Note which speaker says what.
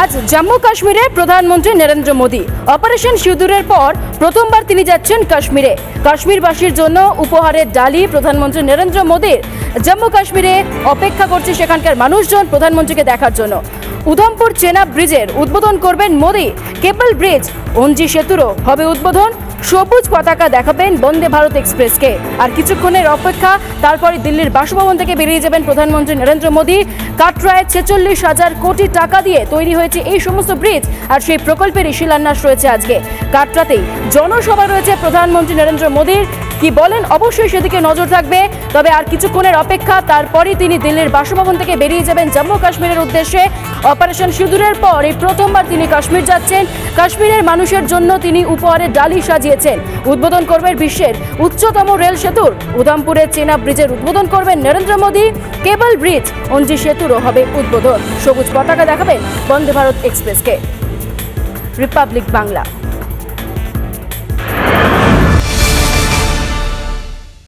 Speaker 1: আজ জম্মু কাশ্মীরে প্রধানমন্ত্রী নরেন্দ্র মোদী অপারেশন সিঁদুরের পর প্রথমবার তিনি যাচ্ছেন কাশ্মীরে। কাশ্মীরবাসীর জন্য উপহারের ডালি প্রধানমন্ত্রী নরেন্দ্র মোদীর। জম্মু কাশ্মীরে অপেক্ষা করছে সেখানকার মানুষজন প্রধানমন্ত্রীকে দেখার জন্য। উধমপুর চেনাব ব্রিজের উদ্বোধন করবেন মোদী। কেবল ব্রিজ অঞ্জি সেতুরও হবে উদ্বোধন। সবুজ পতাকা দেখাবেন বন্দে ভারত এক্সপ্রেসকে। আর কিছুক্ষণের অপেক্ষা, তারপরে দিল্লির বাসভবন থেকে বেরিয়ে যাবেন প্রধানমন্ত্রী নরেন্দ্র মোদী। কাটরায় 46,000 কোটি টাকা দিয়ে তৈরি হয়েছে এই সমস্ত ব্রিজ, আর সেই প্রকল্পেরই শিলান্যাস রয়েছে আজকে। কাটরাতেই জনসভা রয়েছে প্রধানমন্ত্রী নরেন্দ্র মোদীর। কি বলেন অবশ্যই সেদিকে নজর থাকবে। তবে আর কিছুক্ষণের অপেক্ষা, তারপরেই তিনি দিল্লির বাসভবন থেকে বেরিয়ে যাবেন জম্মু কাশ্মীরের উদ্দেশ্যে। অপারেশন সিঁদুরের পর এই প্রথমবার তিনি কাশ্মীর যাচ্ছেন। কাশ্মীরের মানুষের জন্য তিনি উপহারের ডালি সাজিয়েছেন। উদ্বোধন করবেন বিশ্বের উচ্চতম রেল সেতুর। উধমপুরের চেনাব ব্রিজের উদ্বোধন করবেন নরেন্দ্র মোদী। কেবল ব্রিজ অঞ্জি সেতুরও হবে উদ্বোধন। সবুজ পতাকা দেখাবেন বন্দে ভারত এক্সপ্রেসকে। রিপাবলিক বাংলা।